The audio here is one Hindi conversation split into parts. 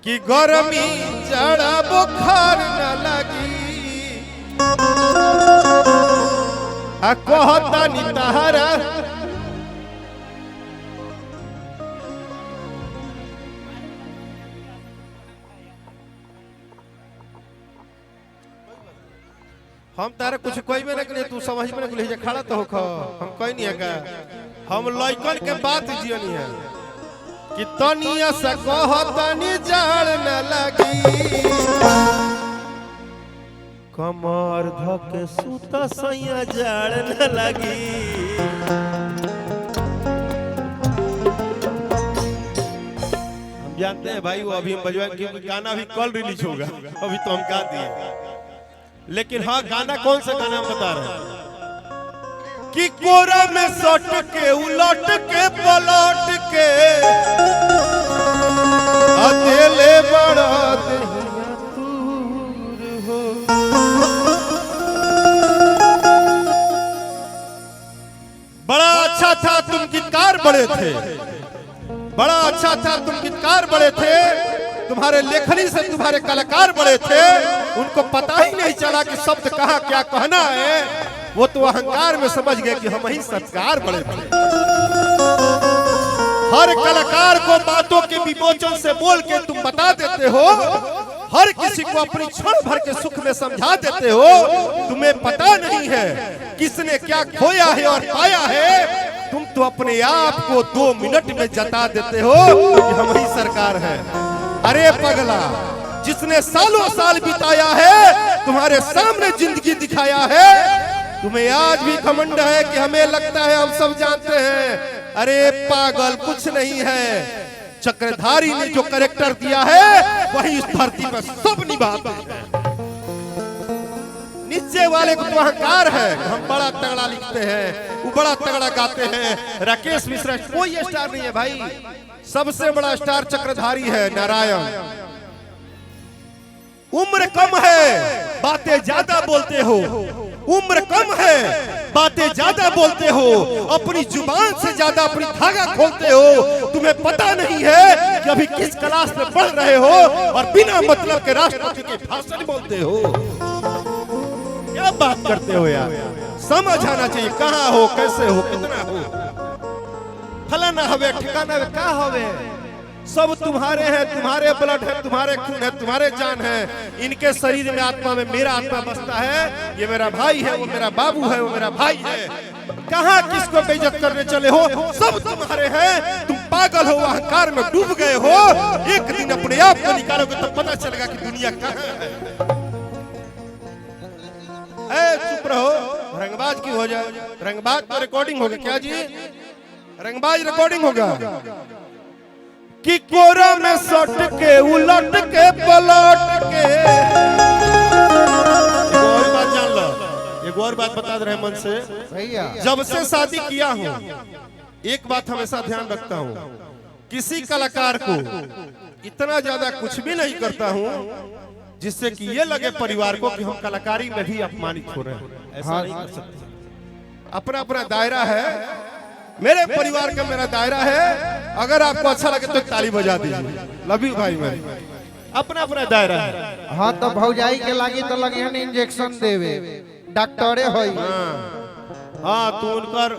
कि गर्मी जड़ा बुखार न लगी आ कहता नी तहरा हम तारा कुछ कोई में नहीं तू समझ में नहीं खड़ा तो हो हम कोई नहीं है हम लइकन के बात जियनी है कि तनिया से कहतनी जाड़ न लगी कमर धके सुत सैया जाड़ न लगी। हम जानते हैं भाई वो अभी हम बजवाएंगे क्योंकि गाना भी कल रिलीज होगा अभी तो हम गा दिए, लेकिन हाँ गाना कौन सा गाना हम बता रहे हैं कि कोरा में सट के उलट के पलट के अकेले बड़ा दूर हो। बड़ा अच्छा था तुम गीतकार बड़े थे, बड़ा अच्छा था तुम गीतकार बड़े थे, तुम्हारे लेखनी से तुम्हारे कलाकार बड़े थे, उनको पता ही नहीं चला कि शब्द कहाँ क्या कहना है, वो तो अहंकार में समझ गए कि हम ही संस्कार बड़े थे। हर कलाकार को बातों के विमोचन से बोल के तुम बता देते हो, हर किसी को अपनी क्षण भर के सुख में समझा देते हो, तुम्हें पता नहीं है किसने क्या खोया है और पाया है, तुम तो अपने आप को 2 मिनट में जता देते हो कि हम ही सरकार है। अरे पगला, जिसने सालों साल बिताया है तुम्हारे सामने जिंदगी दिखाया है, तुम्हें आज भी घमंड है कि हमें लगता है हम सब जानते हैं। अरे पागल, कुछ नहीं है, चक्रधारी ने जो कैरेक्टर दिया है वही इस धरती पर सब निभाते हैं। नीचे वाले को तो अहंकार है, हम बड़ा तगड़ा लिखते हैं, वो बड़ा तगड़ा गाते हैं। राकेश मिश्रा कोई स्टार नहीं है भाई, सबसे बड़ा स्टार चक्रधारी है, नारायण। उम्र कम है बातें ज्यादा बोलते हो, उम्र कम है बातें ज्यादा बोलते हो, अपनी जुबान से ज्यादा अपनी धागा खोलते हो। तुम्हें पता नहीं है कि अभी किस क्लास में पढ़ रहे हो और बिना मतलब के राष्ट्रपति के भाषण बोलते हो। क्या बात करते हो यार, समझ आना चाहिए कहाँ हो, कैसे हो, कितना हो। फलाना हवे ठिकाना का हवे, सब तुम्हारे हैं, तुम्हारे ब्लड है, तुम्हारे खून है, तुम्हारे जान है। इनके शरीर में आत्मा में मेरा आत्मा बसता है, ये मेरा भाई है, वो मेरा बाबू है, वो मेरा भाई है। कहाँ किसको बेइज्जत करने चले हो, सब तुम्हारे हैं। तुम पागल हो, अहंकार में डूब गए हो। एक दिन अपने आप को निकालोगे तो पता चलेगा कि दुनिया कहाँ है। चुप रहो, रंगबाज क्यों हो जाए, रंगबाज तो रिकॉर्डिंग होगा क्या जी, रंगबाज रिकॉर्डिंग होगा कि कोरा में सट के उलट के पलट के। एक और बात जान लो, एक और बात बता रहे मन से भैया, जब से शादी किया हूँ एक बात हमेशा ध्यान रखता हूँ, किसी कलाकार को इतना ज्यादा कुछ भी नहीं करता हूँ जिससे कि ये लगे परिवार को कि हम कलाकारी में भी अपमानित हो रहे हैं। ऐसा नहीं कर सकते। अपना अपना दायरा है, मेरे परिवार का मेरा दायरा है। अगर आपको अच्छा लगे तो ताली बजा दीजिए। लव यू भाई, मैं अपना अपना दायरा है। हाँ तो भौजाई के लागी तो लगे हैं इंजेक्शन देवे, डॉक्टरे होई। हाँ तो उनकर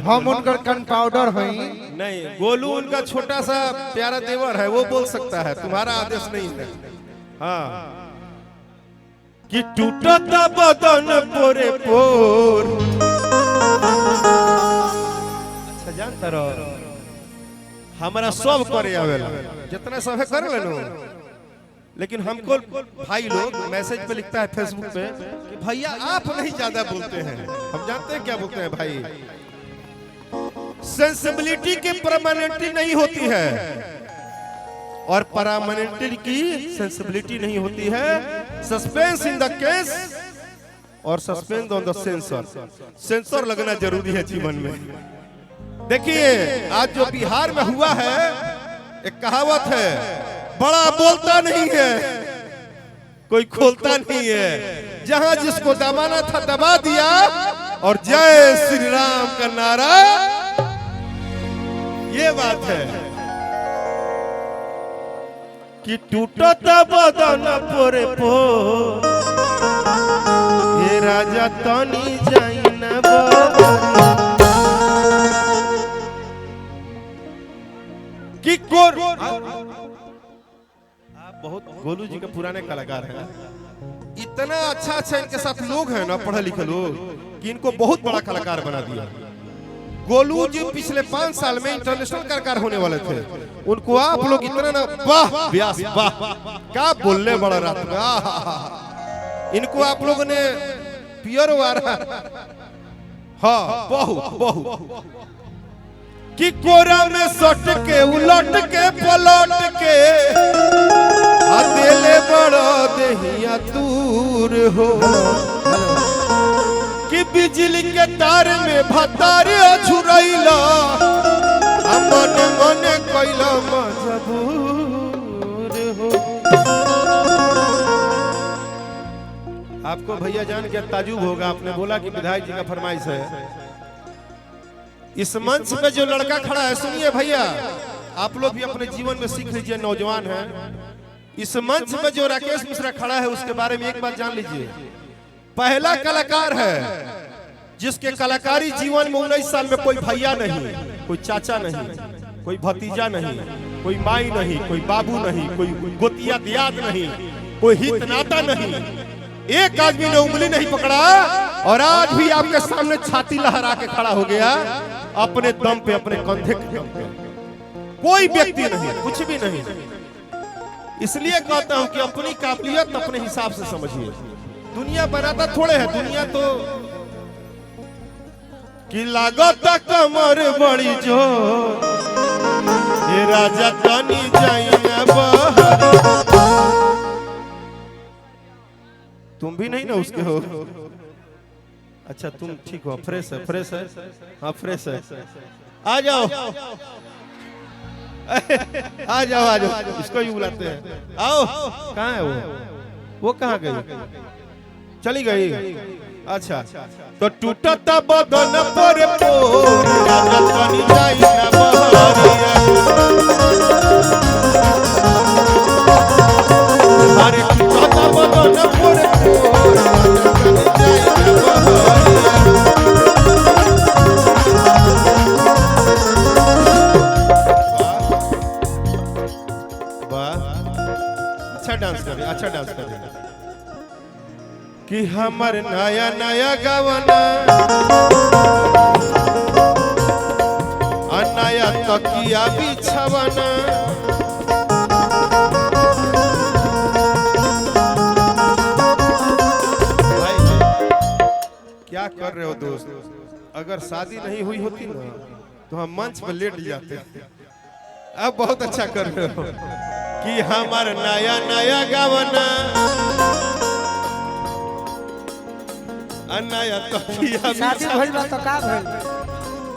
हम उनकर कंपाउंडर होई। नहीं, गोलू उनका छोटा सा प्यारा देवर है, वो बोल सकता है, तुम्हारा आदेश नहीं है। हाँ कि टूटता बदन पोरे पोर। अच्छा जानता रहो, हमारा सब करे आवेला, जितना सब है कर लेनो, लेकिन हमको भाई लोग मैसेज पे लिखता है फेसबुक पे कि भैया आप नहीं ज्यादा बोलते हैं। हम जानते हैं क्या बोलते हैं भाई, सेंसिबिलिटी की परमानेंटी नहीं होती है और परमानेंटी की सेंसिबिलिटी नहीं होती है। सस्पेंस इन द केस और suspense on the sensor, sensor लगना जरूरी है जीवन में। देखिए आज जो बिहार में हुआ है, एक कहावत है, बड़ा बोलता नहीं है कोई खोलता नहीं है। जहां जिसको दबाना था दबा दिया और जय श्री राम का नारा, ये बात है। कि टूटता बदन पोरे पो ये राजा तनी जाई ना कि कोर आप बहुत गोलू जी के पुराने कलाकार हैं। इतना अच्छा अच्छा इनके साथ लोग हैं ना, पढ़े लिखे लोग, कि इनको बहुत बड़ा कलाकार बना दिया। गोलू जी पिछले 5 साल में इंटरनेशनल कलाकार होने वाले थे। उनको आप लोग इतना ना वाह व्यास वाह क्या बोलने बड़ा रात में। इनको आप लोगों ने पियर वारा हाँ बहुत बहुत कि कोरा में सट के उलट के पलट के अकेले बड़ा देहिया दूर हो कि बिजली के तार में भतार छुरैला मन मन कैला मजबूर हो। आपको भैया जान के ताजुब होगा, आपने बोला कि विधायक जी का फरमाइश है। इस मंच पे जो लड़का खड़ा है, सुनिए भैया, आप लोग भी अपने जीवन में सीख लीजिए, नौजवान है। इस मंच पे जो राकेश मिश्रा खड़ा है उसके बारे में एक बात जान लीजिए। पहला कलाकार है जिसके कलाकारी जीवन में 19 साल में कोई भैया नहीं, कोई चाचा नहीं, कोई भतीजा नहीं, कोई माई नहीं, कोई बाबू नहीं, कोई गोतिया दियाद नहीं, कोई हित नाता नहीं, एक आदमी ने उंगली नहीं पकड़ा और आज भी आपके सामने छाती लहरा के खड़ा हो गया अपने दम पे, अपने कंधे के दम पे। कोई व्यक्ति नहीं, कुछ भी नहीं। इसलिए कहता हूं कि अपनी काबिलियत अपने हिसाब से समझिए। दुनिया बनाता थोड़े है, दुनिया तो कि लागत कमर बड़ी जो ये राजा तनी जाई ना बहरी। तुम भी नहीं ना उसके हो? अच्छा तुम ठीक हो, फ्रेश है, फ्रेश है, हाँ फ्रेश है। आ जाओ आ जाओ आ जाओ, इसको ही बुलाते हैं। आओ, कहाँ है वो कहाँ गई? चली गई? अच्छा तो टूटता बदन पर पोर राजा तनी जाई ना बहरिया। अरे टूटता बदन पर पोर राजा तनी जाई ना बहरिया। वाह अच्छा डांस कर, अच्छा डांस कर कि हमर नया नया गवना नया तकिया बिछवना भाई क्या कर रहे हो दोस्त? अगर शादी नहीं हुई होती ना तो हम मंच पर लेट जाते। अब बहुत अच्छा कर रहे हो कि हमार नया नया गवना नया तकिया। शादी भइल बा तो का भइल?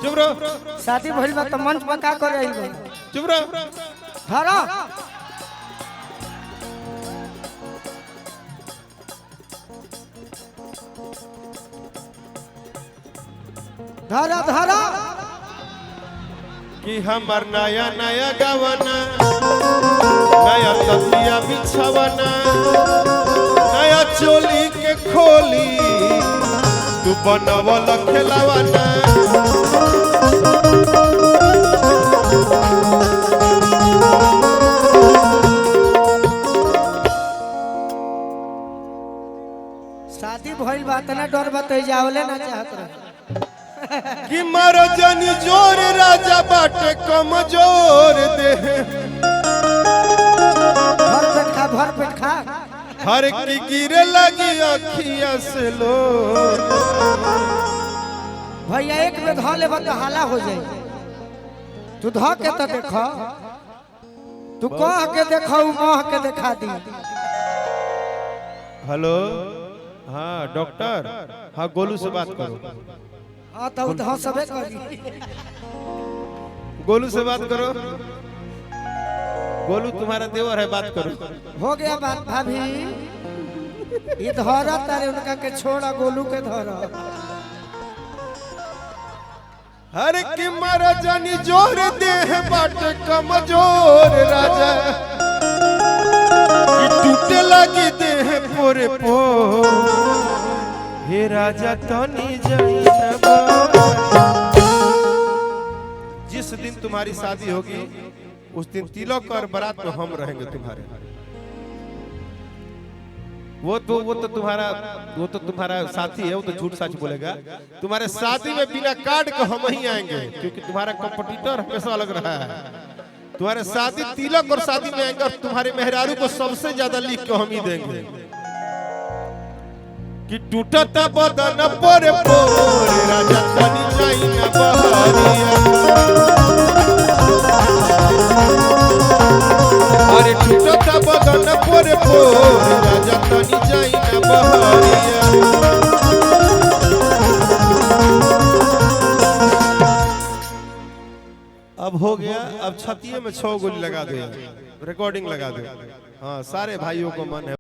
चुप रहो। शादी भइल बा तो मंच पर का करे आइल बा? चुप रहो। धरा धरा धरा कि हमार नया नया गवना नया तकिया बिछवना नया चोली के खोली तू बनवल खेलवना। शादी भइल बा तना डर बतई जावले ना चाहत रहे कि मारो जनी जोर राजा बाटे कमजोर दे। भर पेट खा हर की गिरे लगी अखिया से लो। भैया एक में धा लेबा तो हाला हो जाई। तू धा के तो देखा, तू कह के देखा, मह के देखा दी। हेलो हाँ डॉक्टर, हाँ गोलू से बात करो। हाँ तो सबे करी, गोलू से बात करो। गोलू तुम्हारा देवर है, बात करो। हो गया बात भाभी। ये धरा तारे उनका के छोड़ा, गोलू के धरा। हर की मारा जानी जोर दे है बाट कमजोर राजा पो हे राजा तनी जाइना। जिस दिन तुम्हारी शादी होगी उस दिन तिलक और बारात में हम रहेंगे तुम्हारे। वो तो तुम्हारा साथी है, वो तो झूठ सच बोलेगा। तुम्हारे शादी में बिना कार्ड के हम ही आएंगे, क्योंकि तुम्हारा कंपटीटर हमेशा अलग रहा है। तुम्हारे शादी तिलक और शादी में आएंगे और तुम्हारे मेहरारू को सबसे ज्यादा लिख के हम ही देंगे कि टूटत बदन पर पोर राजा तनी जाइना बहरिया। अरे टूटत बदन पर पोर राजा तनी जाइना बहरिया। अब हो गया, अब छतिये में 6 गोली लगा दो, रिकॉर्डिंग लगा दो। हाँ, सारे भाइयों को मन है।